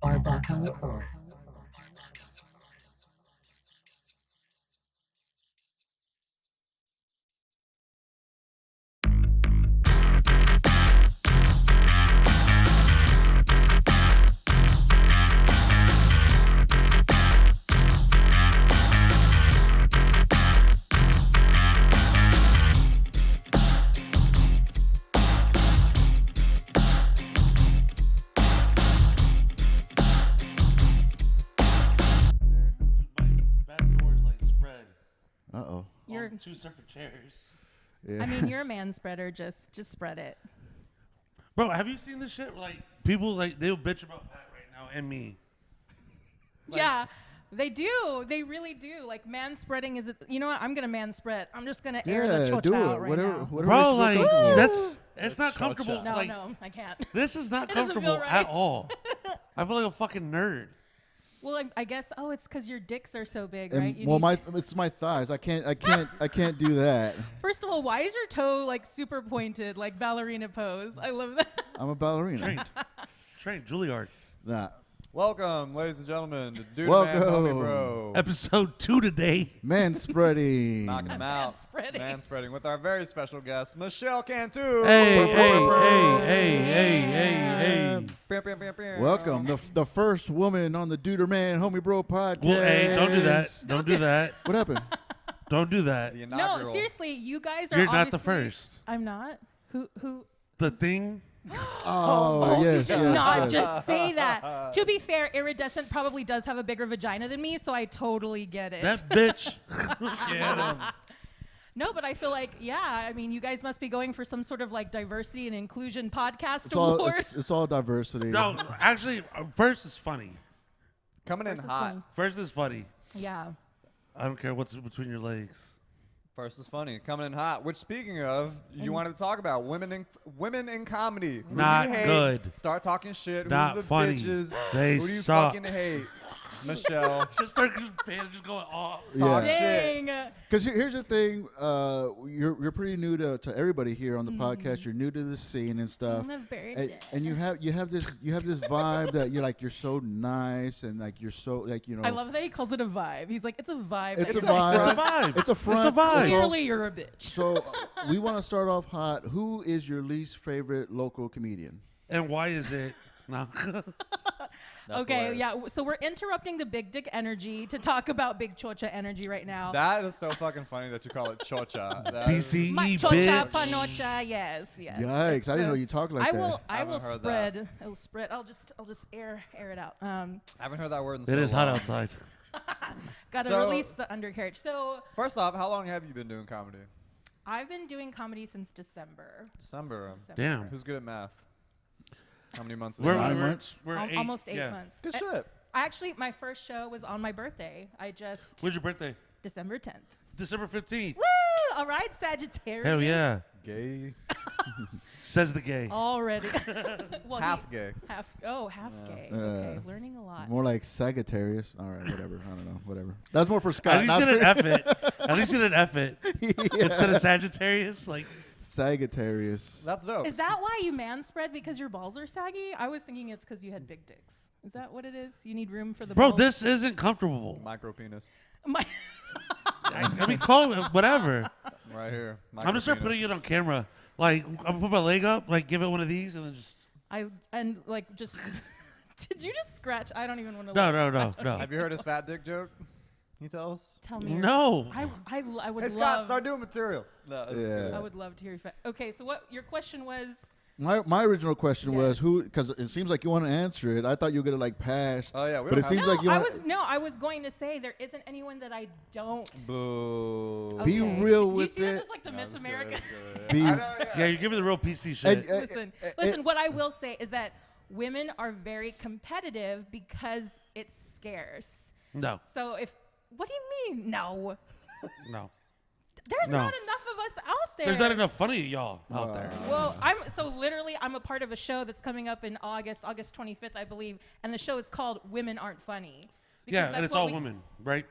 are back on record. Uh-oh. You're two separate chairs. Yeah. I mean, you're a man spreader. Just spread it. Bro, have you seen this shit? Like, people, like, they'll bitch about Pat right now and me. Like, Yeah, they do. They really do. Like, man spreading is it? You know what? I'm gonna man spread. I'm just gonna air the chocha do it. out right Whatever, now. whatever Bro, makes like, you feel comfortable. it's not comfortable. No, like, no, I can't. This is not It doesn't feel comfortable right. at all. I feel like a fucking nerd. Well, I guess. Oh, it's because your dicks are so big, And, right? You well, need- it's my thighs. I can't do that. First of all, why is your toe like super pointed, like ballerina pose? I love that. I'm a ballerina. Trained Juilliard. Nah. Welcome, ladies and gentlemen, to Welcome. DuderManHomieBro. Episode 2 today. Man spreading. Knocking them out. Manspreading. Manspreading with our very special guest, Michelle Cantu. Hey. Welcome, the first woman on the DuderManHomieBro podcast. Well, hey, don't do that. Don't do that. What happened? Don't do that. The No, inaugural. seriously, you guys are. You're not the obviously- first. I'm not. Who? The thing. Oh, yes, Did yes, not yes. just say that. To be fair, Iridescent probably does have a bigger vagina than me, so I totally get it. That bitch. Get him. No, but I feel like, yeah, I mean, you guys must be going for some sort of like diversity and inclusion podcast It's all, award. it's all diversity. No, actually, first is funny. Coming in First is hot. funny. First is funny. Yeah. I don't care what's between your legs. First is funny. Coming in hot. Which, speaking of, you wanted to talk about women in comedy. Who do Not you hate? good. Start talking shit. Not Who's the funny. bitches? They Who do you suck. fucking hate? Michelle. Just start just going off. Talk Yeah. shit. Dang. Because here's the thing, you're pretty new to everybody here on the podcast. You're new to the scene and stuff, I'm a virgin. and you have this vibe that you're so nice and like you're so like I love that he calls it a vibe. He's like, it's a vibe. It's a It's vibe. It's a vibe. It's a front. It's a vibe. Clearly, you're a bitch. So we want to start off hot. Who is your least favorite local comedian? And why is it? No. That's Okay, hilarious. yeah. So we're interrupting the big dick energy to talk about big chocha energy right now. That is so fucking funny that you call it chocha. That is- BCE, My chocha bitch. panocha, yes. Yikes! It's, I didn't know you talk like I that. will. I Haven't will heard spread. that. I'll spread. I'll just air it out. I haven't heard that word in so It is long. hot outside. Gotta So- release the undercarriage. So First off, how long have you been doing comedy? I've been doing comedy since December. December. Damn. Who's good at math? How many months? is We're, it? 9 we're, months? we're Al- eight, almost 8 yeah. months. Good I- shit. Actually, my first show was on my birthday. I just When's your birthday? December 10th. December 15th. Woo! All right, Sagittarius. Hell yeah. Gay. Says the gay. Already. Well, Half gay. Half gay. Yeah. Okay, learning a lot. More like Sagittarius. All right, whatever. I don't know. Whatever. That's more for Scott. At least not you didn't for- F it. At least you didn't F it. Instead of Sagittarius. Like, Sagittarius. That's dope. Is that why you man spread because your balls are saggy? I was thinking it's because you had big dicks. Is that what it is? You need room for the bro, balls? this isn't comfortable. micro penis? My I mean, call it whatever. Right here. I'm just start putting it on camera. Like, I'm gonna put my leg up, like, give it one of these, and then just. just. Did you just scratch? I don't even want to. No. Have you heard his fat dick joke? He tells. Tell me. No. I would Hey Scott, love. start doing material. No, it's Yeah. good. I would love to hear your. Okay, so what your question was? My original question was Yes. who, because it seems like you want to answer it. I thought you were gonna like pass. Oh yeah, we But don't it have seems to. like you I was going to say there isn't anyone that I don't. Boo. Be Okay. real Do with you see it. that as like the No, Miss that's America? good, that's good. Be- I know, Yeah, you're giving the real PC shit. And- Listen. What I will say is that women are very competitive because it's scarce. No. So what do you mean? No. No. There's No. not enough of us out there. There's not enough funny y'all out there. Well, I'm a part of a show that's coming up in August 25th, I believe, and the show is called Women Aren't Funny. Because Yeah, that's and it's what all we- women, right?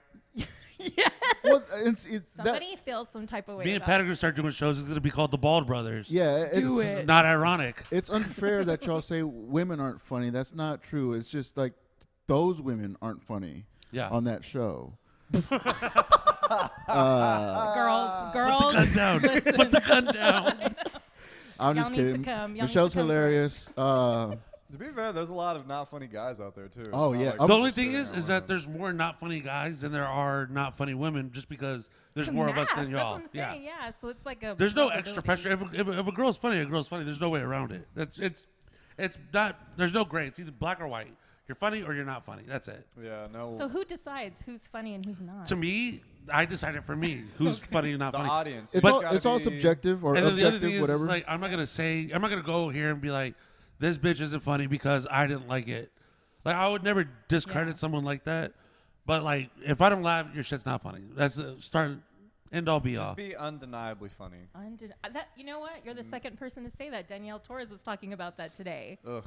Yes. Well, it's Somebody feels some type of way. Me and about Patrick gonna start doing shows. It's gonna be called the Bald Brothers. yeah, Do it's it. Not ironic. it's unfair that y'all say women aren't funny. That's not true. It's just like those women aren't funny Yeah. on that show. girls. Put the gun down. Listen. Put the gun down. I'm Y'all just need to kidding. come. Y'all Michelle's need to come. hilarious. To be fair, there's a lot of not funny guys out there too. It's Oh, not yeah. like The The we're only just thing shitting is on that women. there's more not funny guys than there are not funny women, just because there's more of us than y'all. That's what I'm saying. Yeah. So it's like a. There's no vulnerability. extra pressure. If a girl's funny, a girl's funny. There's no way around it. It's not. There's no gray. It's either black or white. You're funny or you're not funny. That's it. Yeah, no. So who decides who's funny and who's not? To me, I decided for me who's funny and not the funny. audience. it's It's all, gotta it's all be- subjective or And then the other objective, thing is, whatever. like, I'm not gonna go here and be like, this bitch isn't funny because I didn't like it. Like, I would never discredit Yeah. someone like that. But like, if I don't laugh, your shit's not funny. That's the start, end all be all. Just be undeniably funny. You know what? You're the second person to say that. Danielle Torres was talking about that today. Ugh.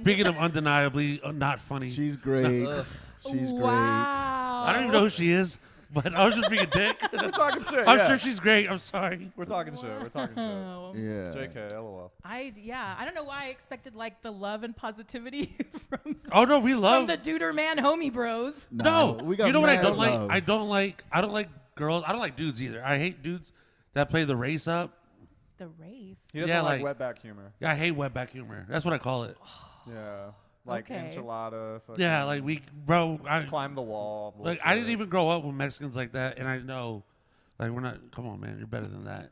Speaking of undeniably not funny, She's great. Ugh. She's great. Wow. I don't even know who she is, but I was just being a dick. We're talking shit. I'm yeah. sure she's great. I'm sorry. We're talking shit. We're talking shit. Wow. Yeah. JK, LOL. I don't know why I expected like the love and positivity from Oh no, we love. the DuderManHomie Bros. No, we got you know what I mad don't like? love. I don't like girls. I don't like dudes either. I hate dudes that play the race up. The race. He doesn't Yeah, like like- wetback humor. Yeah, I hate wetback humor. That's what I call it. Yeah. Like Okay. enchilada. Fucking Yeah, like bro. climb the wall. Like I didn't bullshit. even grow up with Mexicans like that, and I know, like we're not. Come on, man, you're better than that.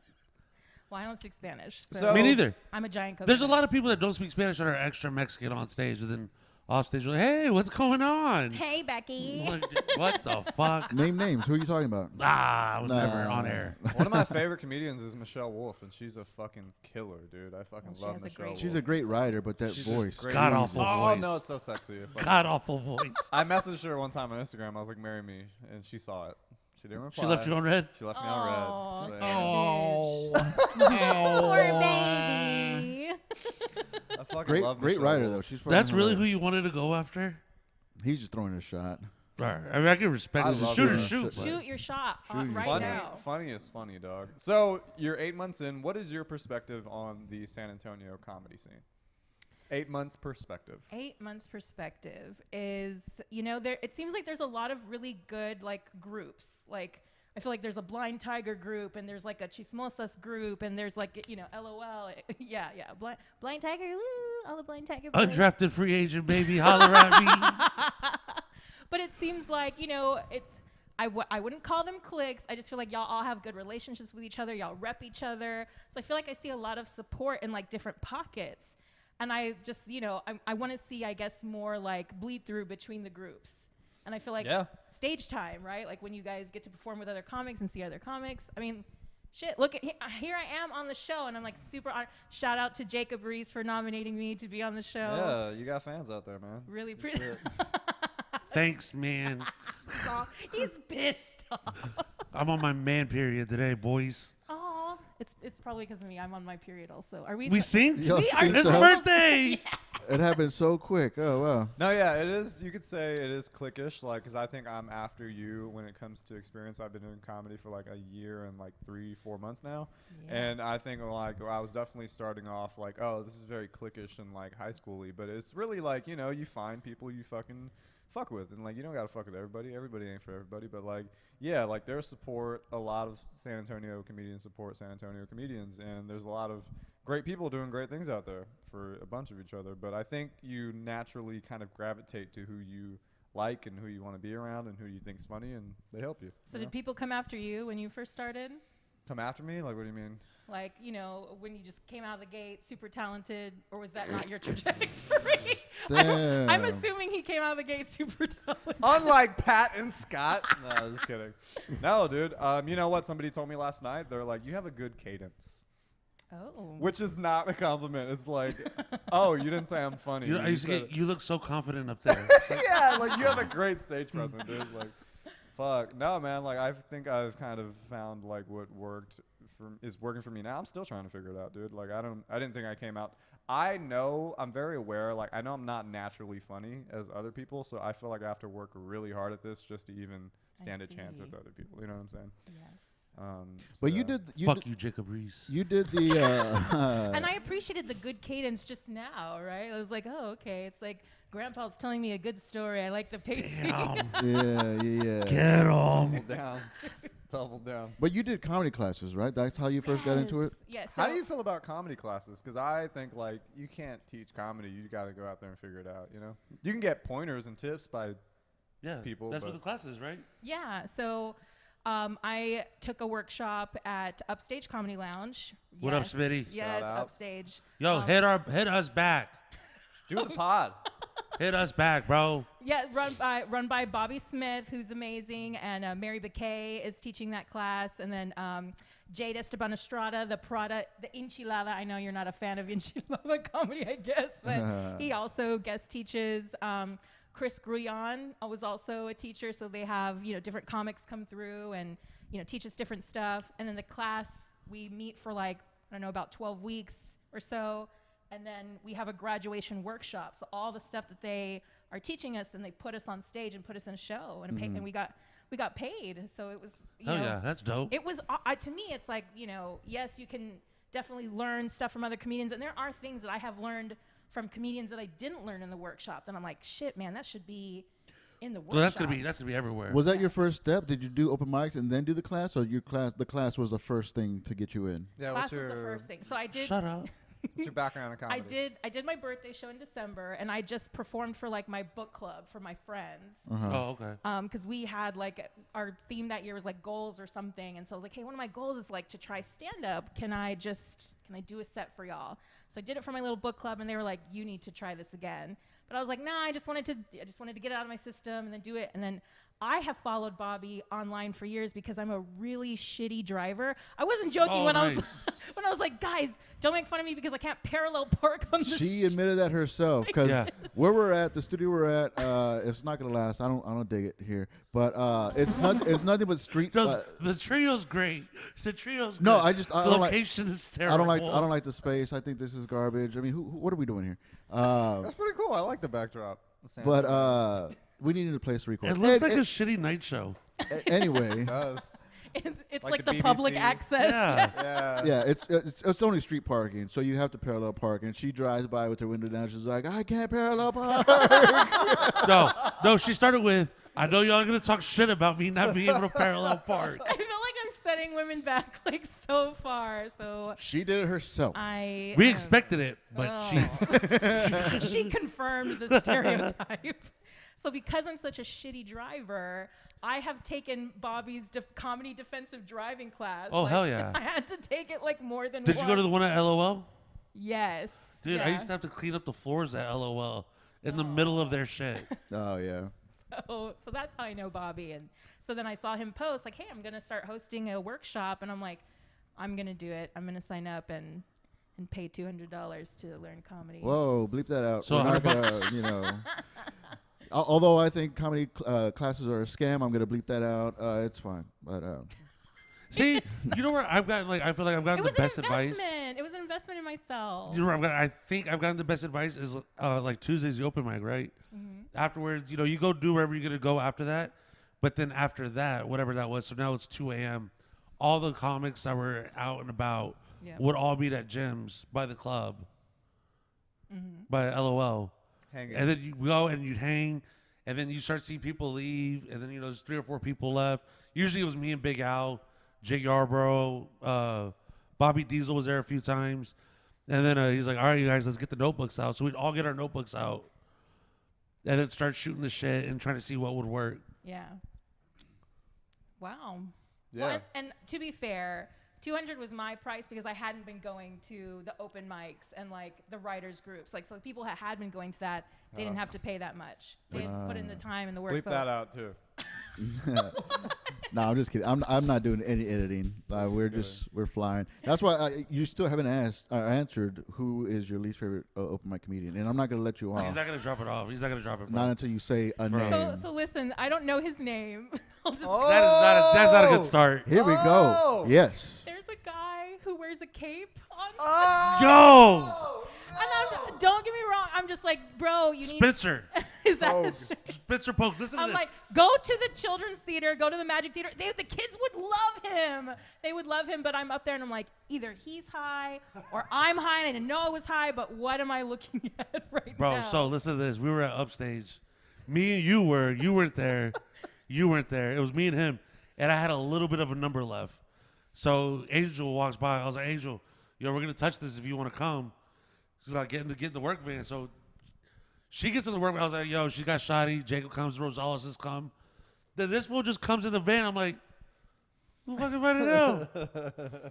Well, I don't speak Spanish, so, So- Me neither. I'm a giant coconut. There's a lot of people that don't speak Spanish that are extra Mexican on stage, and then off stage, like, hey, what's going on? Hey, Becky. Like, what the fuck? Name names. Who are you talking about? Ah, I was Nah. never on air. One of my favorite comedians is Michelle Wolf, and she's a fucking killer, dude. I fucking Well, she love has a Michelle great- Wolf. She's a great writer, but that She's just voice. great. God awful Oh voice. no, it's so sexy. Fucking- God awful voice. I messaged her one time on Instagram. I was like, "Marry me," and she saw it. She didn't reply. She left you on red. She left me Aw, on red. Poor baby. I fucking Great, love great Michelle writer Wolf. though. She's fucking That's really who hilarious. you wanted to go after. He's just throwing a shot. All right. I mean, I can respect I it. Just love shoot her. or shoot. Shit, Shoot your shot Shoot right your Funny, now. funny is funny, dog. So you're 8 months in. What is your perspective on the San Antonio comedy scene? 8 months perspective. 8 months perspective is, there. It seems like there's a lot of really good like groups. Like I feel like there's a Blind Tiger group, and there's like a Chismosas group, and there's like LOL. Yeah. Blind Tiger. Woo! All the Blind Tiger. boys. Undrafted free agent, baby. Holler at me. But it seems like it's. I wouldn't call them cliques. I just feel like y'all all have good relationships with each other. Y'all rep each other. So I feel like I see a lot of support in like different pockets. And I just, I want to see, I guess, more like bleed through between the groups. And I feel like Yeah. stage time, right? Like when you guys get to perform with other comics and see other comics. I mean, shit, look at here I am on the show, and I'm like super honored. Shout out to Jacob Flores for nominating me to be on the show. Yeah, you got fans out there, man. Really Good pretty. shit. Thanks, man. He's pissed off. I'm on my man period today, boys. Aw. It's probably because of me. I'm on my period also. Are we? We synced. Y'all We are synced His up? birthday. It happened so quick. Oh wow. No, yeah, it is. You could say it is cliquish, like, because I think I'm after you when it comes to experience. I've been doing comedy for like a year and like 3-4 months now, Yeah. and I think like I was definitely starting off like, oh, this is very cliquish and like high schooly, but it's really like you find people you fucking fuck with, and like you don't gotta fuck with everybody. Everybody ain't for everybody, but like yeah, like there's support. A lot of San Antonio comedians support San Antonio comedians, and there's a lot of great people doing great things out there for a bunch of each other. But I think you naturally kind of gravitate to who you like and who you want to be around and who you think's funny, and they help you. So you did know? people come after you when you first started? Come after me? Like, what do you mean? Like, when you just came out of the gate, super talented, or was that not your trajectory? I'm Damn. assuming he came out of the gate super talented. Unlike Pat and Scott. No, just kidding. No, dude. You know what? Somebody told me last night. They're like, you have a good cadence. Oh. Which is not a compliment. It's like, oh, you didn't say I'm funny. You know, I You used to said get, you look so confident up there. yeah, like you have a great stage presence, dude. Like, fuck. No, man. Like, I think I've kind of found like what is working for me now. I'm still trying to figure it out, dude. Like, I didn't think I came out. I know I'm very aware. Like, I know I'm not naturally funny as other people, so I feel like I have to work really hard at this just to even stand a chance with other people. You know what I'm saying? Yes. But So- You, Jacob Reese. You did the. And I appreciated the good cadence just now, right? I was like, oh, okay. It's like Grandpa's telling me a good story. I like the pacing. Damn. yeah. Get 'em. Double down. Double down. But you did comedy classes, right? That's how you first got into it. Yes. How do you feel about comedy classes? Because I think like you can't teach comedy. You got to go out there and figure it out. You know, you can get pointers and tips by Yeah. people, That's what but- the class is, right? Yeah. So I took a workshop at Upstage Comedy Lounge. What up, Smitty? Yes, Shout out. Upstage. Yo, hit us back. Do the pod. Hit us back, bro. Yeah, run by Bobby Smith, who's amazing, and Mary Bakay is teaching that class, and then Jade Esteban Estrada, the Enchilada. I know you're not a fan of Enchilada comedy, I guess, but he also guest teaches. Chris Grullon was also a teacher, so they have different comics come through and teach us different stuff. And then the class, we meet for like I don't know, about 12 weeks or so. And then we have a graduation workshop. So all the stuff that they are teaching us, then they put us on stage and put us in a show, and and we got paid. So it was, Oh yeah, that's dope. it was to me, it's like, yes, you can definitely learn stuff from other comedians, and there are things that I have learned from comedians that I didn't learn in the workshop. Then I'm like, shit, man, that should be in the workshop. Well, that's gonna be everywhere. Was that your first step? Did you do open mics and then do the class, or the class was the first thing to get you in? Yeah, Class was the first thing. So I did. Shut up. What's your background in comedy? I did my birthday show in December, and I just performed for like my book club for my friends. Oh, okay. Because we had like our theme that year was like goals or something, and so I was like, hey, one of my goals is like to try stand up. Can I do a set for y'all? So I did it for my little book club, and they were like, you need to try this again. But I was like, nah, I just wanted to get it out of my system and then do it. And then I have followed Bobby online for years because I'm a really shitty driver. I wasn't joking when I was like, guys, don't make fun of me because I can't parallel park on the She admitted that herself, because Yeah. where we're at, the studio we're at, it's not gonna last. I don't dig it here, but it's nothing but street. No, the trio's great. The trio's good. No, I don't the like- location is terrible. I don't like the space. I think this is garbage. I mean, what are we doing here? That's pretty cool. I like the backdrop. But we needed a place to record. It looks like a shitty night show. Anyway. It does. it's Like like the the public BBC. access. Yeah. Yeah. Yeah, it's only street parking, so you have to parallel park. And she drives by with her window down. She's like, I can't parallel park. No, she started with, I know y'all are going to talk shit about me not being able to parallel park. I feel like I'm setting women back like so far. So She did it herself. We expected it, but she confirmed the stereotype. So because I'm such a shitty driver, I have taken Bobby's comedy defensive driving class. Oh, hell yeah. I had to take it like more than Did once. you go to the one at LOL? Yes. Dude, yeah. I used to have to clean up the floors at LOL in the middle of their shit. Oh, yeah. So that's how I know Bobby. And so then I saw him post like, hey, I'm going to start hosting a workshop. And I'm like, I'm going to do it. I'm going to sign up and pay $200 to learn comedy. Whoa, bleep that out. So We're not $100. gonna, although I think comedy classes are a scam, I'm going to bleep that out. It's fine. But See, you know where I've gotten, I feel like I've gotten It was the best an advice. investment. It was an investment in myself. You know where I think I've gotten the best advice is like Tuesday's the open mic, right? Mm-hmm. Afterwards, you go do wherever you're going to go after that. But then after that, whatever that was, so now it's 2 a.m., all the comics that were out and about would all meet at gyms by the club, by LOL. Hanging. And then you go and you'd hang, and then you start seeing people leave, and then, there's 3 or 4 people left. Usually it was me and Big Al, Jake Yarbrough, Bobby Diesel was there a few times. And then he's like, all right, you guys, let's get the notebooks out. So we'd all get our notebooks out and then start shooting the shit and trying to see what would work. Yeah. Wow. Yeah. Well, and to be fair, $200 was my price because I hadn't been going to the open mics and like the writers groups. Like, so people that had been going to that, they didn't have to pay that much. They didn't put in the time and the work. Bleep So that out too. no, I'm just kidding. I'm not doing any editing. We're flying. That's why you still haven't answered who is your least favorite open mic comedian, and I'm not gonna let you He's off. not going to drop it off. He's not going to drop it. Not until you say a Bro. name. So listen, I don't know his name. I'll just That's not a good start. Here we go. Yes. There's a guy who wears a cape on Oh! Yo! and don't get me wrong, I'm just like, bro, you need Spencer. Is that Pogue. Spencer Polk. Listen to I'm this. like, go to the children's theater, go to the Magic Theater. The kids would love him. They would love him, but I'm up there and I'm like, either he's high or I'm high and I didn't know I was high, but what am I looking at right Bro, now? so listen to this. We were at Upstage. Me and you were. You weren't there. You weren't there. It was me and him. And I had a little bit of a number left. So Angel walks by. I was like, Angel, yo, we're going to touch this if you want to come. She's like, get in the work van. So she gets in the work van. I was like, yo, she got Shotty. Jacob comes. Rosales has come. Then this fool just comes in the van. I'm like, who the fuck am I to know?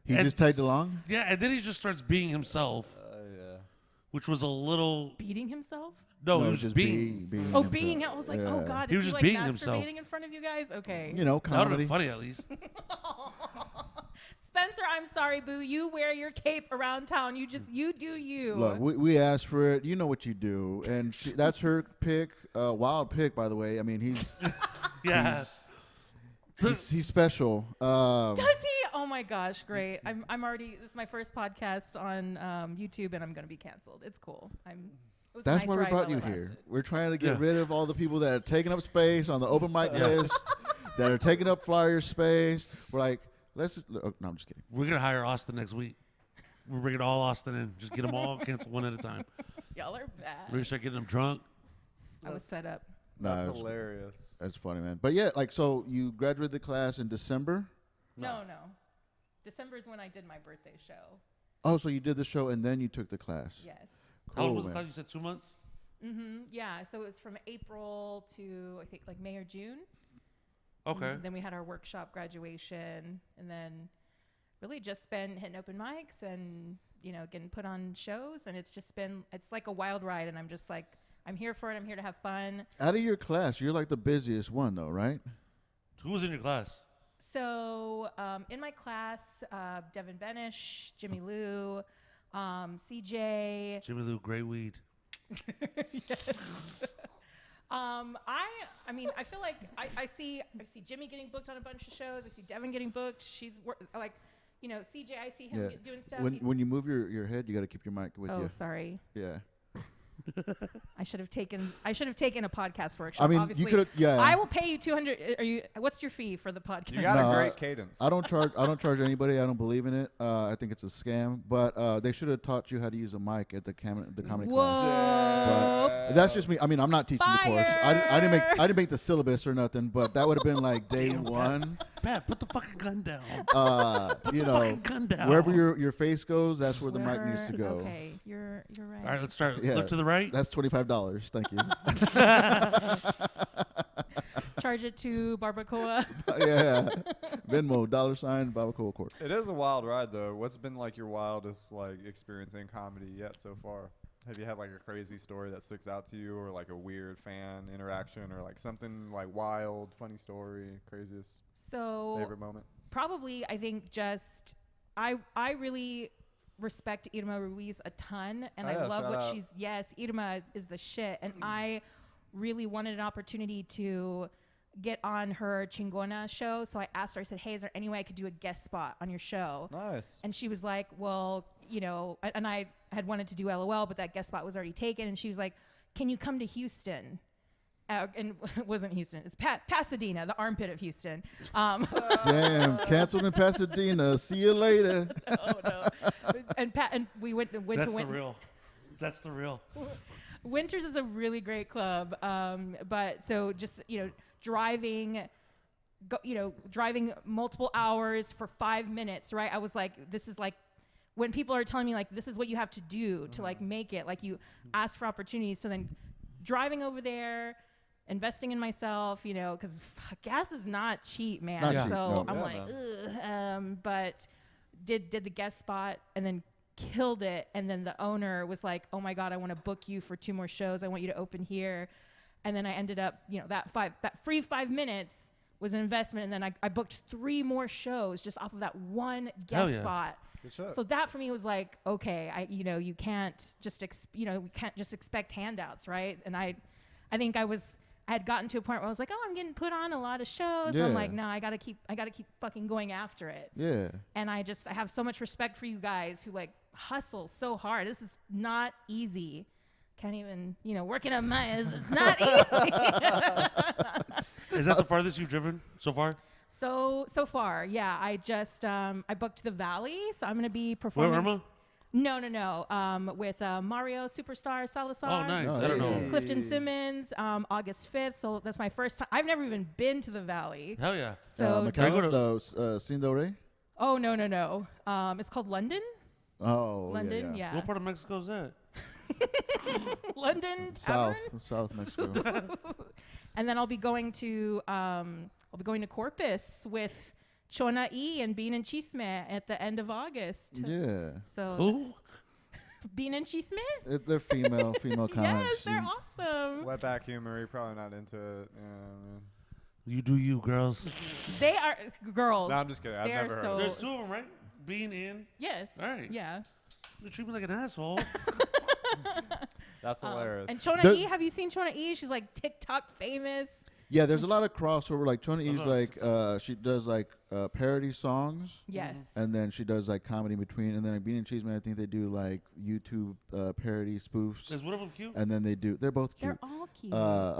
He just tagged along? Yeah, and then he just starts being himself, Yeah. which was a little... Beating himself? No, he it was just being... being Oh, himself. being. I was like, oh, Yeah. God. He Is was just like being masturbating himself. in front of you guys? Okay. You know, That would have comedy. been funny, at least. Spencer, I'm sorry, boo. You wear your cape around town. You do you. Look, we asked for it. You know what you do. And that's her pick. Wild pick, by the way. I mean, Yeah. he's special. Does he? Oh my gosh, great. I'm already, this is my first podcast on YouTube and I'm going to be canceled. It's cool. It was a That's nice why we ride brought while you it here. lasted. We're trying to get Yeah. rid of all the people that are taking up space on the open mic list, that are taking up flyer space. We're like, let's just, no, I'm just kidding. We're going to hire Austin next week. We're bringing all Austin in. Just get them all canceled one at a time. Y'all are We're bad. going to start getting them drunk. I was set up. That's Nah, hilarious. That's funny, man. But yeah, like, so you graduated the class in December? No. December is when I did my birthday show. Oh, so you did the show and then you took the class. Yes. How long Cool, was the man. class? You said 2 months? Yeah. So it was from April to, I think, like May or June. Okay. And then we had our workshop graduation, and then really just been hitting open mics and, getting put on shows. And it's like a wild ride. And I'm just like, I'm here for it. I'm here to have fun. Out of your class, you're like the busiest one, though, right? Who was in your class? So in my class, Devin Benish, Jimmy Lou, CJ. Jimmy Lou, Grey Weed. Yes. I mean, I feel like I see Jimmy getting booked on a bunch of shows. I see Devin getting booked. She's like, CJ. I see him doing stuff. When you move your head, you got to keep your mic with Oh, you. sorry. Yeah. I should have taken a podcast workshop. I mean, obviously. you could have. Yeah. I will pay you $200. What's your fee for the podcast? You got No, a great cadence. I don't charge anybody. I don't believe in it. I think it's a scam. But they should have taught you how to use a mic at the comedy class. Whoa. But that's just me. I mean, I'm not teaching the course. I didn't make the syllabus or nothing. But that would have been like day one. Pat, put the fucking gun down. Fucking gun down. wherever your face goes, that's where the mic needs to go. Okay, you're right. All right, let's start. Yeah. Look to the right. That's $25. Thank you. Charge it to Barbacoa. Yeah. Venmo, $Barbacoa Court. It is a wild ride, though. What's been like your wildest experience in comedy yet so far? Have you had like a crazy story that sticks out to you, or like a weird fan interaction, or like something like wild, funny story, craziest So favorite moment? probably, I think just I really respect Irma Ruiz a ton, and Oh, I yeah, love shout what out. she's. Yes, Irma is the shit, and I really wanted an opportunity to get on her Chingona show. So I asked her. I said, "Hey, is there any way I could do a guest spot on your show?" Nice. And she was like, well, and I had wanted to do LOL, but that guest spot was already taken. And she was like, can you come to Houston? And it wasn't Houston. It's Pasadena, the armpit of Houston. Damn, canceled in Pasadena. See you later. Oh, no. And we went to That's the Winter. real. That's the real. Winters is a really great club. But so just, driving multiple hours for 5 minutes, right? I was like, this is like, when people are telling me like, this is what you have to do to like make it, like you ask for opportunities. So then driving over there, investing in myself, because gas is not cheap, man. Not cheap, So no. I'm Yeah, like, ugh. But did the guest spot and then killed it. And then the owner was like, oh my God, I want to book you for 2 more shows. I want you to open here. And then I ended up, that free 5 minutes was an investment. And then I booked 3 more shows just off of that one guest yeah. spot. Good shit. So that for me was like, okay, you can't just, we can't just expect handouts, right? And I think I had gotten to a point where I was like, oh, I'm getting put on a lot of shows. And I'm Yeah. like, no, I gotta keep fucking going after it. Yeah. And I have so much respect for you guys who like hustle so hard. This is not easy. can't even, working on my is not easy. Is that the farthest you've driven so far? So far, yeah. I just I booked the Valley, so I'm gonna be Where, performing. Irma? No. With Mario Superstar Salazar. Oh, nice. Oh, I don't hey. know. Clifton Simmons, August 5th. So that's my first time. I've never even been to the Valley. Hell yeah. So Cindo Rey? oh no. It's called London. Oh, London, yeah. What part of Mexico is that? London. South Tavern? Mexico. And then I'll be going to Corpus with Chona E and Bean and Chisme at the end of August. Yeah. So Who? Bean and Chisme? They're female comics. Yes, they're awesome. Wetback humor. You're probably not into it. Man. You do you, girls. They are girls. No, I'm just kidding. I've They are never heard so- of There's it. two of them, right? Bean in. Yes. All right. Yeah. You treat me like an asshole. That's hilarious. And Chona There- E, have you seen Chona E? She's like TikTok famous. Yeah, there's a lot of crossover. Like Chona E's know. like she does like parody songs, Yes. and then she does like comedy in between. And then like Bean and Cheeseman, I think they do like YouTube parody spoofs. Is one of them cute? And then they're both cute. They're all cute.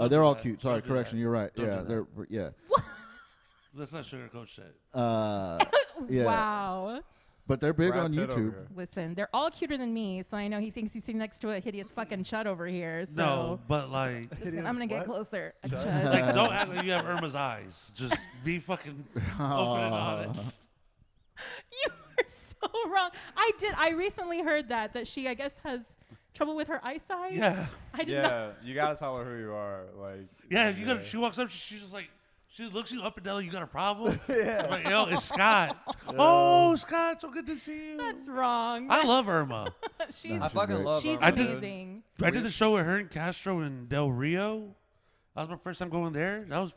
They're all that. cute. Sorry, Don't do correction. that. You're right. Don't Yeah, do they're yeah. Let's not sugarcoat shit. Yeah. Wow. But they're big Brad on Pitt over YouTube. here. Listen, they're all cuter than me, so I know he thinks he's sitting next to a hideous fucking chud over here. So No, but like, listen, I'm gonna get closer. A Chud? chud. like don't act like you have Irma's eyes. Just be fucking open and honest. You are so wrong. I recently heard that she, I guess, has trouble with her eyesight. Yeah. I did not. Yeah, you gotta tell her who you are. Like. Yeah, you got. She walks up. She's just like. She looks you up and down. Like, you got a problem? Yeah. I'm like, yo, it's Scott. Oh, Scott, so good to see you. That's wrong. I love Irma. she's She's I fucking great. love she's her. I did- amazing. I did the show with her and Castro in Del Rio. That was my first time going there. That was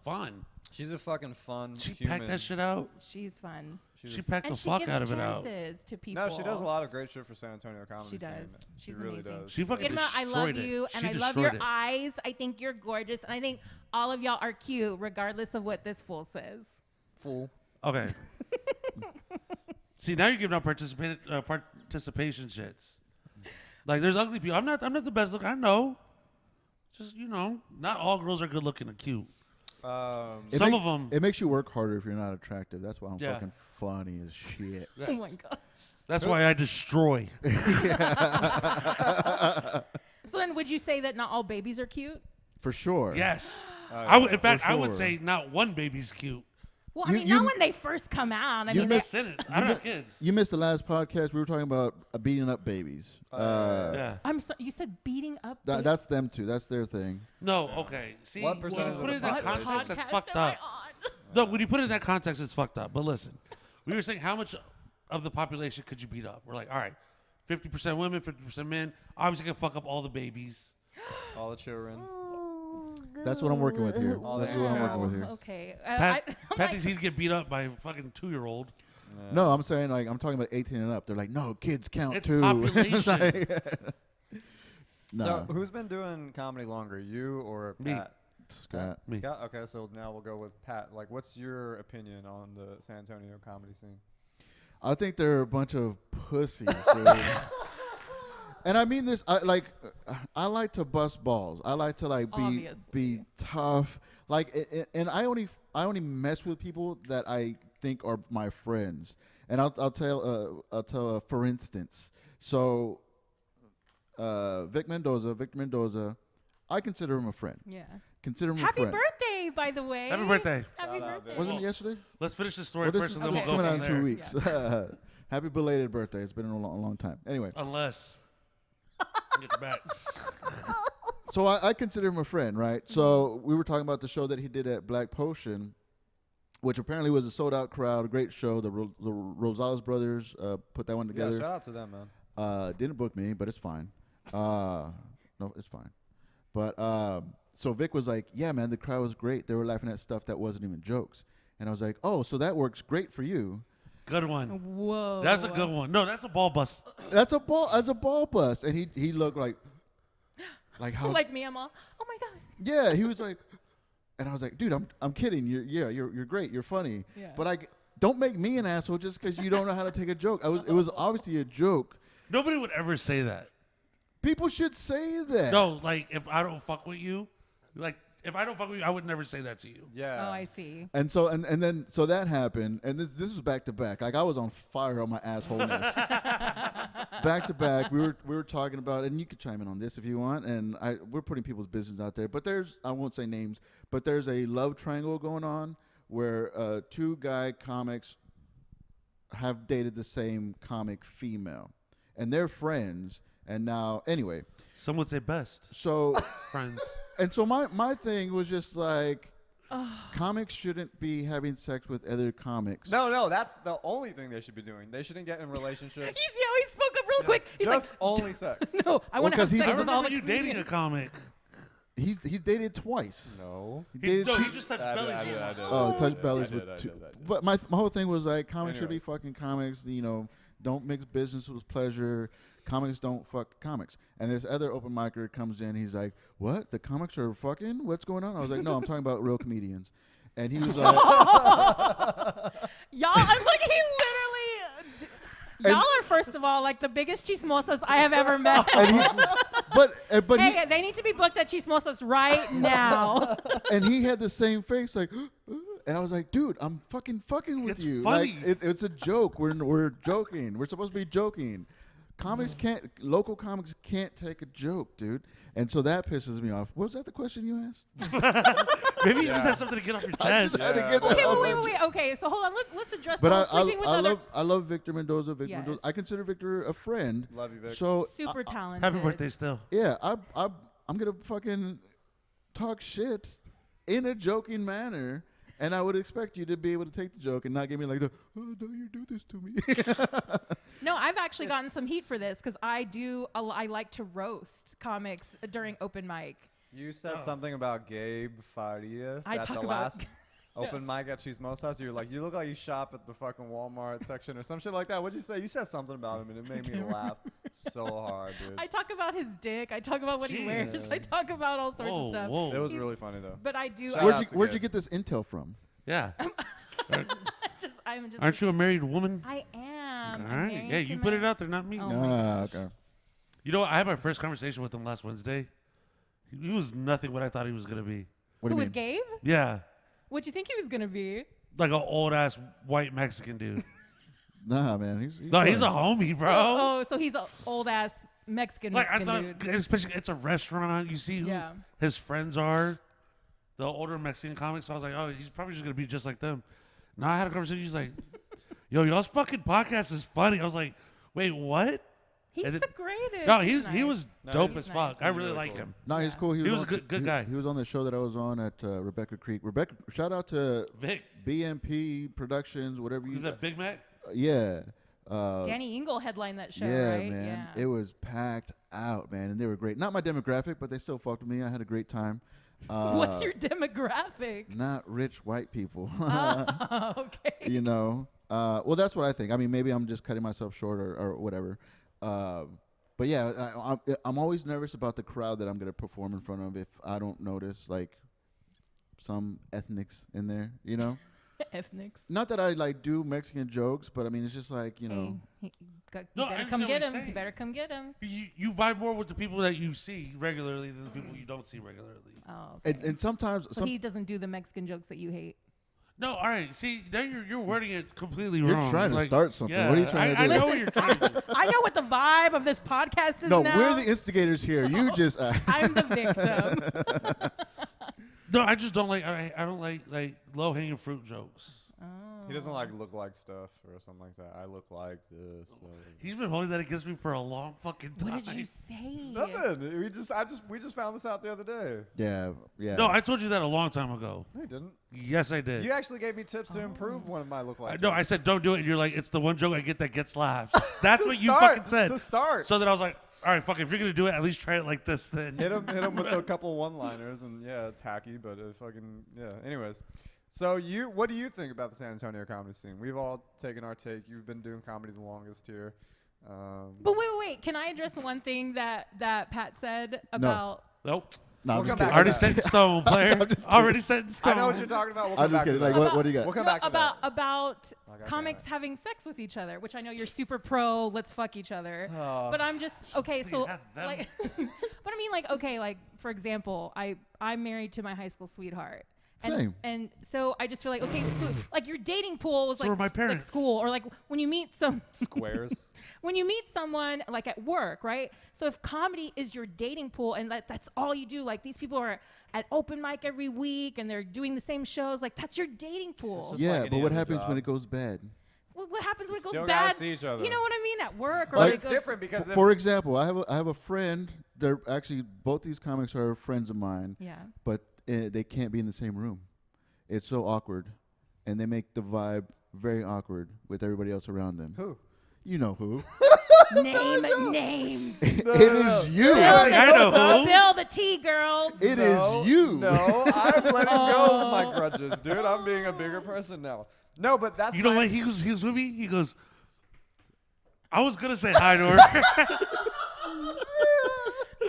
fun. She's a fucking fun. She human. packed that shit out. She's fun. She packed And the she fuck gives out of it out. chances to people. No, she does a lot of great shit for San Antonio comedy. She scene. does. She She's really amazing. does. She fucking Irma, I love destroyed it. you, and She I love your destroyed it. eyes. I think you're gorgeous, and I think all of y'all are cute, regardless of what this fool says. Fool. Okay. See, now you're giving out participation shits. Like, there's ugly people. I'm not the best looking. I know. Just, not all girls are good looking and cute. Some of them. It makes you work harder if you're not attractive. That's why I'm Yeah. fucking funny as shit. Oh my gosh. That's why I destroy. So then, would you say that not all babies are cute? For sure. Yes. yeah. In fact, I would sure. say not one baby's cute. Well, I You- mean, you- not when they first come out. I you mean, The they- sentence. I don't have kids. You missed the last podcast. We were talking about beating up babies. Yeah. I'm so, you said beating up. That's them too. That's their thing. No, okay. See, What when percentage you of put the it in that population? context, that's podcast fucked am I up. on? No, when you put it in that context, it's fucked up. But listen, we were saying how much of the population could you beat up? We're like, all right, 50% women, 50% men. Obviously, can fuck up all the babies. All the children. That's what I'm working with here. All That's the what I'm animals. working with here. Okay. Pat I'm thinks he'd get beat up by a fucking 2-year-old. Yeah. No, I'm saying like I'm talking about 18 and up. They're like, no, kids count It's too. population. No, So who's been doing comedy longer, you or Me. Pat? Scott. Me. Scott. Okay, so now we'll go with Pat. Like, what's your opinion on the San Antonio comedy scene? I think they're a bunch of pussies. dude. And I mean this. I like to bust balls. I like to like be Obviously. tough. Like, and I only mess with people that I think are my friends. And I'll tell for instance. So, Victor Mendoza, I consider him a friend. Yeah. Consider him Happy a friend. birthday, by the way. Happy birthday. Happy Shout out, birthday. Vic. Wasn't it yesterday? Let's finish this story Well, this first, is and then this we'll is go coming out from in there. 2 weeks. Happy belated birthday. It's been a long time. Anyway. Unless get it back. So I consider him a friend, right? So we were talking about the show that he did at Black Potion, which apparently was a sold-out crowd, a great show. The Rosales brothers put that one Yeah, together. shout out to them, man. Didn't book me, but it's fine. No, it's fine. But so Vic was like, yeah, man, the crowd was great. They were laughing at stuff that wasn't even jokes. And I was like, oh, so that works great for you. Good one. Whoa. That's a good one. No, that's a ball bust. That's a ball bust. And he looked like how Like me, I'm all, oh my God. yeah, he was like, and I was like, dude, I'm kidding. You're great. You're funny. Yeah. But don't make me an asshole just because you don't know how to take a joke. It was obviously a joke. Nobody would ever say that. People should say that. No, like if I don't fuck with you, if I don't fuck with you, I would never say that to you. Yeah. Oh, I see. And so and then so that happened, and this was back to back. Like I was on fire on my assholeness. Back to back, we were talking about, and you could chime in on this if you want. And we're putting people's business out there, but I won't say names, but there's a love triangle going on where 2 guy comics have dated the same comic female, and they're friends. And now, anyway, Some would say best so friends. and so my thing was just like, comics shouldn't be having sex with other comics. No, that's the only thing they should be doing. They shouldn't get in relationships. You see how he spoke up real quick? He's just like, only sex. no, I want to have 'cause he sex I with all remember the you dating a comedians. comic. He's dated twice. No. He dated He just touched I did, bellies. I did, with I him. did. Oh, I touch did, bellies I with did, I 2. did, I did. But my whole thing was like, comics should be Anyways. fucking comics. Don't mix business with pleasure. Comics don't fuck comics. And this other open micer comes in. He's like, "What? The comics are fucking? What's going on?" I was like, "No, I'm talking about real comedians." And he was like, Y'all, I'm like, he literally. Y'all are first of all like the biggest chismosas I have ever met. but Hey, they need to be booked at Chismosas right now. and he had the same face, like, and I was like, "Dude, I'm fucking with It's you. funny. Like, it's a joke. We're joking. We're supposed to be joking. Local comics can't take a joke, dude." And so that pisses me off. Was that the question you asked? Maybe you just had something to get off your I chest. just had to Yeah. get that Okay, off my wait. Okay, so hold on. Let's address But the whole sleeping with other. I love Victor Mendoza. Yes. I consider Victor a friend. Love you, Vic. So Super talented. Happy birthday still. yeah, I'm gonna fucking talk shit in a joking manner, and I would expect you to be able to take the joke and not give me like the, "Oh, don't you do this to me." No, I've actually gotten some heat for this because I like to roast comics during open mic. You said something about Gabe Farias I at talk the about- last open mic at Chismosas. You were like, "You look like you shop at the fucking Walmart section or some shit like that." What'd you say? You said something about him, and it made me laugh so hard, dude. I talk about his dick. I talk about what he wears. Jeez. I talk about all sorts of stuff. Whoa. It was He's- really funny though. But I do. Shout Where'd out you to Where'd Gabe. you get this intel from? Yeah. I'm just. Aren't you a married woman? I am. All I'm right. married Yeah, to you put my- it out there, not me. Oh my gosh. Okay. You know what? I had my first conversation with him last Wednesday. He was nothing what I thought he was going to be. What do Who you with mean? Gabe? Yeah. What'd you think he was gonna be? Like an old ass white Mexican dude. Nah, man. He's No, he's a fine. homie, bro. So he's an old ass Mexican Like I Mexican thought, dude. especially it's a restaurant. You see who Yeah. his friends are, the older Mexican comics. So I was like, oh, he's probably just gonna be just like them. Now I had a conversation. He's like, yo, y'all's fucking podcast is funny. I was like, wait, what? He's and the greatest. No, He's he nice. was No, dope he's as nice. fuck. I He's really really like cool. him. No, he's Yeah. cool. He was a on- good guy. He was on the show that I was on at Rebecca Creek. Rebecca, shout out to Vic, BMP Productions, whatever you. was that Big Mac? Yeah. Danny Engel headlined that show, yeah, right? man. Yeah. It was packed out, man, and they were great. Not my demographic, but they still fucked with me. I had a great time. What's your demographic? Not rich white people. Oh, okay. You know. Well, that's what I think. I mean, maybe I'm just cutting myself short or whatever. But yeah, I'm always nervous about the crowd that I'm going to perform in front of if I don't notice like some ethnics in there, you know? Ethnics. Not that I like do Mexican jokes, but I mean, it's just like, you know. Hey, you No, I better come understand get what him. you're You saying. better come get him. You vibe more with the people that you see regularly than the people you don't see regularly. Oh, okay. And sometimes So he doesn't do the Mexican jokes that you hate. No, all right. See, now you're wording it completely You're wrong. trying to Like, start something. Yeah, What are you trying to I do? know what you're trying to do. I know what the vibe of this podcast is no, now. we're the instigators here. You just. I'm the victim. No, I just don't like. I don't like low hanging fruit jokes. He doesn't like look like stuff or something like that. I look like this. He's been holding that against me for a long fucking time. What did you say? Nothing. We just found this out the other day. Yeah. No, I told you that a long time ago. No, you didn't. Yes, I did. You actually gave me tips to improve one of my look like. No, I jokes. said don't do it. And you're like, it's the one joke I get that gets laughs. That's To what you start, fucking said. To start. So then I was like, all right, fuck. If you're gonna do it, at least try it like this. Then hit him with a couple one-liners, and yeah, it's hacky, but it fucking yeah. Anyways, so what do you think about the San Antonio comedy scene? We've all taken our take. You've been doing comedy the longest here. But wait. Can I address one thing that Pat said about? Nope. No, I'm We'll just come kidding. back Already to set in stone, player. I'm just Already set in stone. I know what you're talking about. We'll I'm come just back to kidding. that. Like, what do you got? We'll come No, back to about that. about Okay, comics okay. having sex with each other, which I know you're super pro. Let's fuck each other. Oh. But I'm just okay. So Yeah, them. like, but I mean, like, okay, like for example, I'm married to my high school sweetheart. Same. And so I just feel like, okay, so like your dating pool was So like are my like parents. school, or like when you meet Squares. when you meet someone like at work, right? So if comedy is your dating pool and that's all you do, like these people are at open mic every week and they're doing the same shows, like that's your dating pool. just Yeah, like but any what other happens job. when it goes bad? What happens when it goes Still gotta bad? see each other. You know what I mean? At work, or But like it's goes- different because For example, I have a friend. They're actually both these comics are friends of mine, Yeah. but they can't be in the same room. It's so awkward, and they make the vibe very awkward with everybody else around them. who? You know who? Name names. It is you. I know who. Spill the tea, girls. It is you. No, I'm letting go of my Oh. grudges, dude. I'm being a bigger person now. No, but that's You know my- what? He was with me. He goes, I was gonna say hi to her.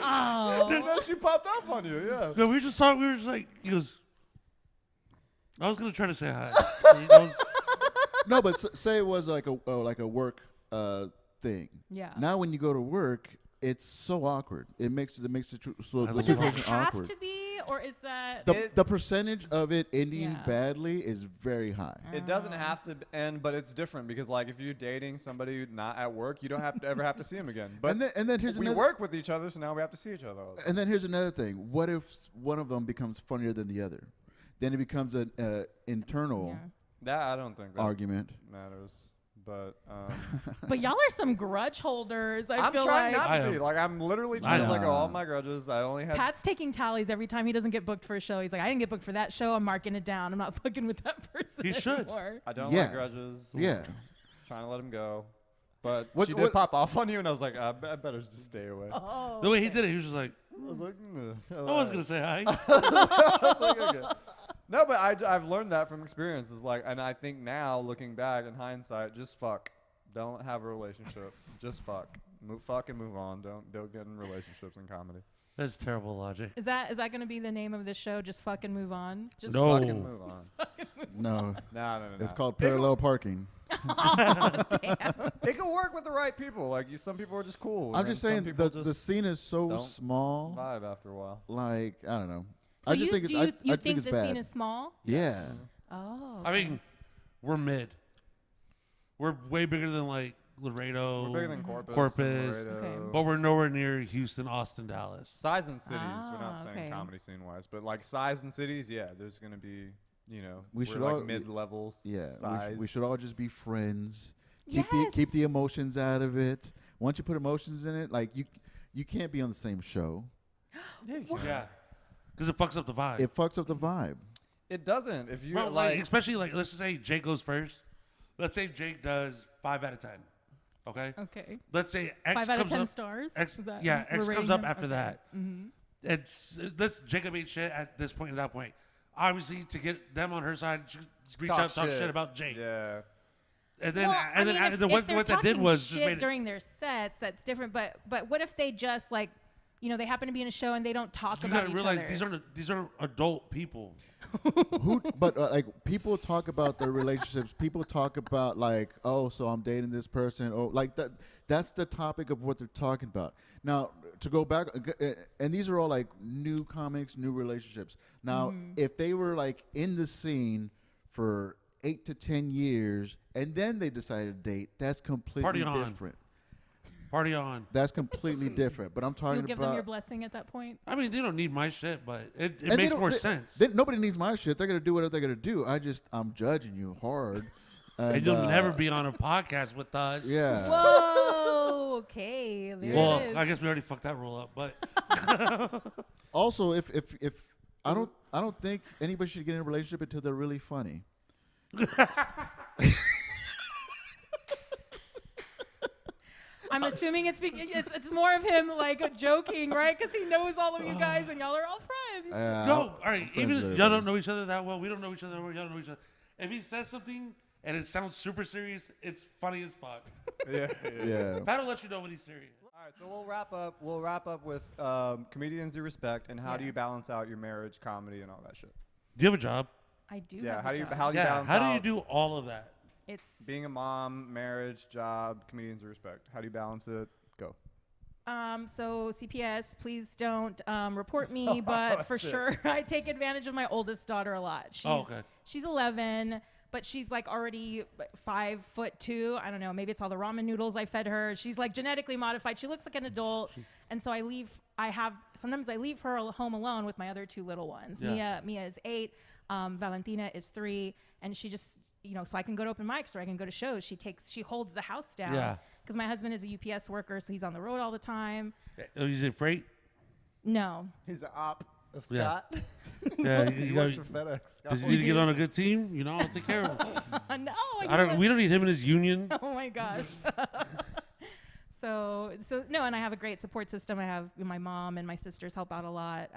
Oh. No, she popped off on you. Yeah. No, we were just talking. We were just like, he goes, I was gonna try to say hi. And he goes, No, but say it was like a work thing. Yeah. Now when you go to work, it's so awkward. It makes it so I the love Does it situation have awkward. to be, or is that? The percentage of it ending Yeah. badly is very high. It doesn't have to end, but it's different because, like, if you're dating somebody not at work, you don't have to ever have to see them again. But and then here's we another. work with each other, so now we have to see each other. All the time. And then here's another thing. What if one of them becomes funnier than the other? Then it becomes an internal Yeah. That I don't think that argument. matters. But But y'all are some grudge holders. I I'm feel trying like not to I be. am. Like, I'm literally trying to let go am. of all my grudges. I only had. Pat's taking tallies every time he doesn't get booked for a show. He's like, I didn't get booked for that show. I'm marking it down. I'm not fucking with that person He should. anymore. I don't Yeah. like grudges. Yeah. Trying to let him go. But What- she what- did pop off on you, and I was like, I better just stay away. Oh. the way he did it, he was just like, I was like, I was gonna say hi. I was like, okay. No, but I've learned that from experience. Is like, and I think now, looking back in hindsight, just fuck. Don't have a relationship. Just fuck. Fuck and move on. Don't get in relationships in comedy. That's terrible logic. Is that going to be the name of the show? Just fucking move on. Just No. Fucking move on. No, No. it's called parallel parking. It can work with the right people. Like some people are just cool. I'm and just some saying people the just scene is so don't small. vibe after a while. Like I don't know. So I just you, think it's. do you, you I think it's the bad. scene is small? Yeah. Oh. I mean, we're mid. We're way bigger than like Laredo. We're bigger than Corpus. Corpus. and Laredo. Okay. But we're nowhere near Houston, Austin, Dallas. Size and cities. We're not Ah, saying okay. comedy scene wise, but like size and cities, yeah. There's gonna be, We we're should like all- mid levels. Yeah. Size. We should all just be friends. Yes. Keep the emotions out of it. Once you put emotions in it, like you can't be on the same show. Yeah. Because it fucks up the vibe. It fucks up the vibe. It doesn't. If you Bro, like, especially like, let's just say Jake goes first. Let's say Jake does 5 out of 10. Okay? Okay. Let's say X 5 out of comes 10 up. stars? X, Is that yeah, we're X rating comes up him? after Okay. that. Mm-hmm. That's Jacob ain't shit at this point and that point. Obviously, to get them on her side, she reach Talk out, talk shit. shit about Jake. yeah. And then, Well, I mean, if what they're that did talking was just shit made it. during their sets, that's different. But what if they just like, they happen to be in a show and they don't talk You about gotta each realize other? these aren't adult people. But like people talk about their relationships. People talk about like, oh, so I'm dating this person, or like that. That's the topic of what they're talking about. Now to go back, and these are all like new comics, new relationships. Now, if they were like in the scene for 8 to 10 years, and then they decided to date, that's completely Party on. different. Party on. That's completely different. But I'm talking You'll give about. them your blessing at that point. I mean, they don't need my shit, but it and they makes don't- more they- sense. Nobody needs my shit. They're gonna do whatever they're gonna do. I'm judging you hard. And you'll never be on a podcast with us. Yeah. Whoa. Okay. There Well, it is. I guess we already fucked that rule up, but Also, if I don't think anybody should get in a relationship until they're really funny. I'm assuming it's more of him like joking, right? Because he knows all of you guys and y'all are all friends. no, all right. I'm friends Even with y'all don't everybody. know each other that well. We don't know each other that well. Y'all don't know each other. If he says something and it sounds super serious, it's funny as fuck. Yeah. Yeah. Pat will let you know when he's serious. All right, so we'll wrap up. We'll wrap up with comedians you respect, and how do you balance out your marriage, comedy, and all that shit? Do you have a job? I do. Yeah. have How a do you job. how do you Yeah. balance How do out you do all of that? It's being a mom, marriage, job, comedians you respect? How do you balance it? Go. So CPS, please don't report me, but for sure I take advantage of my oldest daughter a lot. She's 11, but she's like already 5'2". I don't know, maybe it's all the ramen noodles I fed her. She's like genetically modified. She looks like an adult, and so sometimes I leave her home alone with my other two little ones. Yeah. Mia is 8, Valentina is 3, and she just, so I can go to open mics or I can go to shows. She holds the house down. Yeah. Because my husband is a UPS worker, so he's on the road all the time. Is it freight? No. He's the op of Yeah. Scott. Yeah, He you works know, for FedEx. does he need to get on a good team? I'll take care of him. No. We don't need him in his union. Oh my gosh. So no, and I have a great support system. I have my mom and my sisters help out a lot.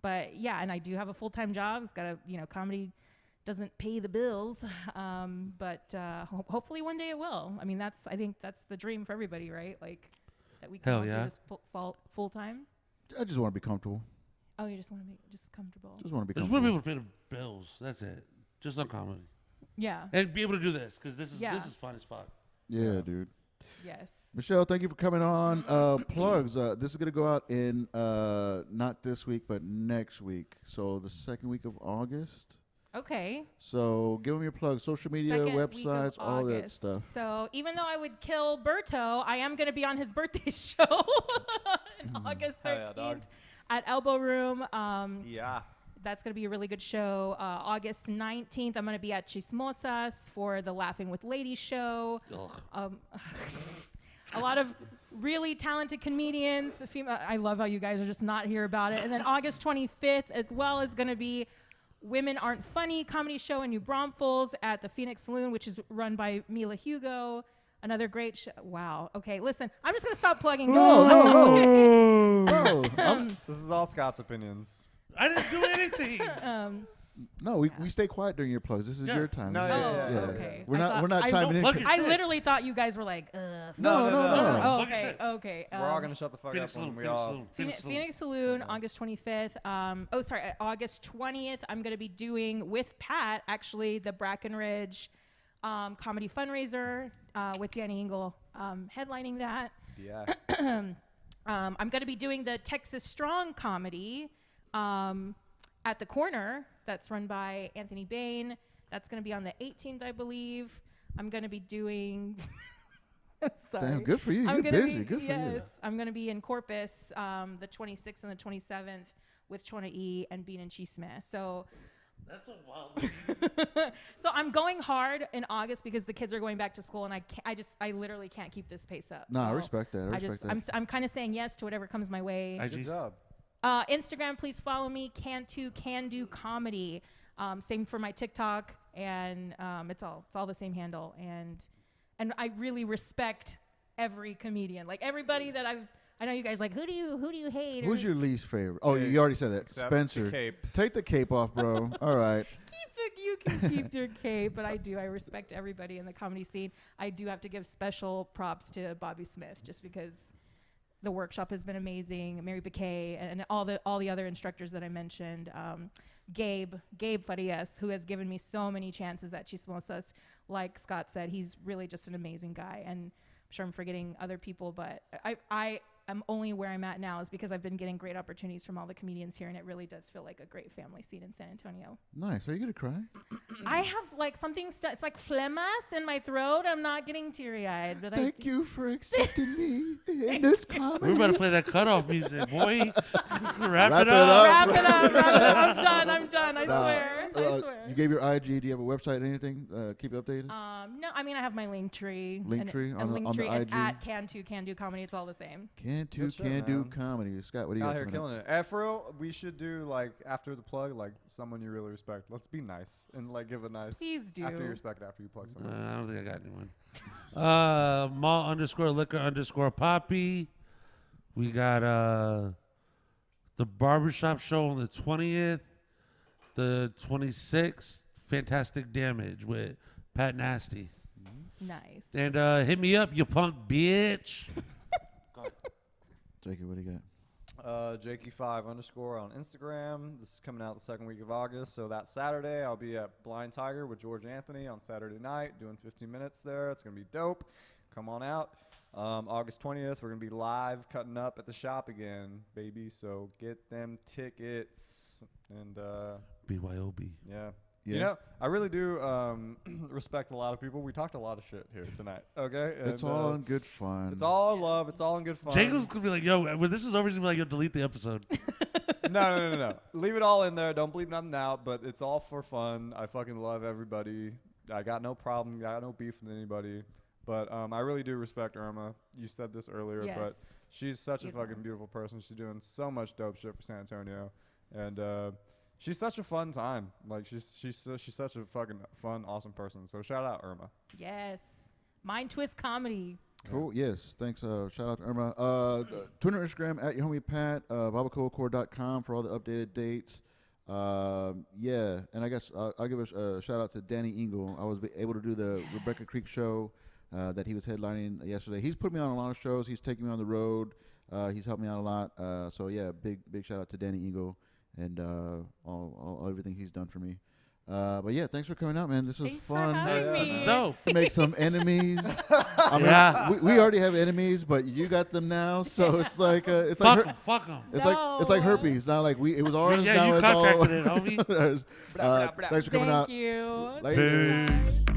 But yeah, and I do have a full-time job. It's got comedy doesn't pay the bills, but hopefully one day it will. I mean, I think that's the dream for everybody, right? Like that we can all do this full time. I just want to be comfortable. Oh, you just want to be just comfortable. Just want to be Just want comfortable. to be able to pay the bills. That's it. Just on comedy. Yeah. And be able to do this because this is fun as fuck. Yeah, dude. Yes. Michelle, thank you for coming on. Plugs. This is going to go out in not this week, but next week. So the second week of August. Okay. So give them your plugs, social media, Second websites, week of all that August. stuff. So even though I would kill Berto, I am going to be on his birthday show on August 13th at Elbow Room. Yeah. That's going to be a really good show. August 19th, I'm going to be at Chismosas for the Laughing with Ladies show. A lot of really talented comedians. I love how you guys are just not here about it. And then August 25th as well is going to be Women Aren't Funny comedy show in New Braunfels at the Phoenix Saloon, which is run by Mila Hugo. Another great show. Wow. Okay, listen, I'm just going to stop plugging. No. This is all Scott's opinions. I didn't do anything. No, we stay quiet during your plugs. This is your time. No, Yeah. Okay. We're not chiming in. plug your I shit. literally thought you guys were like, No. Oh, Plug your okay, shit. okay. We're all gonna shut the fuck Phoenix up when Saloon. we all. Phoenix Saloon, August 25th. August 20th, I'm going to be doing with Pat, actually, the Brackenridge comedy fundraiser with Danny Engel headlining that. Yeah. I'm going to be doing the Texas Strong comedy at the Corner. That's run by Anthony Bain. That's going to be on the 18th, I believe. I'm going to be doing... Sorry. Damn, good for you. I'm You're gonna busy. Good for you. Yes, I'm going to be in Corpus the 26th and the 27th with Chona E and Bean and Chisme. So... That's a wild. So I'm going hard in August because the kids are going back to school, and I literally can't keep this pace up. No, I So respect that. I'm kind of saying yes to whatever comes my way. Good job. Instagram, please follow me. Cantu Can Do Comedy. Same for my TikTok, and it's all the same handle. And I really respect every comedian, like everybody that I know you guys like. Who do you hate? Who's your least favorite? Oh, you already said that. Except Spencer. the cape. Take the cape off, bro. All right. You can keep your cape, but I respect everybody in the comedy scene. I do have to give special props to Bobby Smith just because the workshop has been amazing. Mary Bakay and all the other instructors that I mentioned. Gabe Farias, who has given me so many chances at Chismosas. Like Scott said, he's really just an amazing guy, and I'm sure I'm forgetting other people, but I'm only where I'm at now is because I've been getting great opportunities from all the comedians here, and it really does feel like a great family scene in San Antonio. Nice. Are you gonna cry? I have like something it's like phlegmas in my throat. I'm not getting teary-eyed, but Thank you for accepting me in this comedy. We're about to play that cutoff music, boy. Wrap it it up. up. Wrap it up. I'm done. I swear. I swear. You gave your IG. Do you have a website or anything? Keep it updated. No, I mean I have my Linktree. Linktree on the Linktree IG? at Can Do Comedy. It's all the same. Cantu Good shit, Can Do man. Comedy. Scott, what do you Out got here coming up? killing it. For real, we should do like after the plug, like someone you really respect. Let's be nice and like give a nice. Please do. After you respect, after you plug someone. I don't think I got anyone. Mall_liquor_poppy. We got the barbershop show on the 20th, the 26th. Fantastic Damage with Pat Nasty. Nice. And hit me up, you punk bitch. God Jacob, what do you got? Jakey5_ on Instagram. This is coming out the second week of August. So that Saturday, I'll be at Blind Tiger with George Anthony on Saturday night, doing 15 minutes there. It's going to be dope. Come on out. August 20th, we're going to be live cutting up at the shop again, baby. So get them tickets. And BYOB. yeah. Yeah. You know, I really do respect a lot of people. We talked a lot of shit here tonight, okay? It's all in good fun. It's all love. It's all in good fun. Jacob's going to be like, yo, when this is over, he's going to be like, yo, delete the episode. No. Leave it all in there. Don't bleep nothing out, but it's all for fun. I fucking love everybody. I got no problem. I got no beef with anybody. But I really do respect Irma. You said this earlier, Yes. but she's such Beautiful. a fucking beautiful person. She's doing so much dope shit for San Antonio. And she's such a fun time. Like, she's such a fucking fun, awesome person. So shout out Irma. Yes. Mind Twist Comedy. Cool. Yes. Thanks. Shout out to Irma. Twitter, Instagram at your homie Pat. BabaCoolCore.com for all the updated dates. Yeah. And I guess I'll give a shout out to Danny Engel. I was able to do the Rebecca Creek show that he was headlining yesterday. He's put me on a lot of shows. He's taken me on the road. He's helped me out a lot. So yeah, big shout out to Danny Engel and all everything he's done for me. But yeah, thanks for coming out, man. This was Thanks for fun. having me. This is dope. Make some enemies. I mean, Yeah. we already have enemies, but you got them now. So it's like Fuck him. it's like herpes. Now like it was ours. Yeah, now you it's all contracted it, homie. Thanks for coming out. Thank you. Later. Thanks, guys.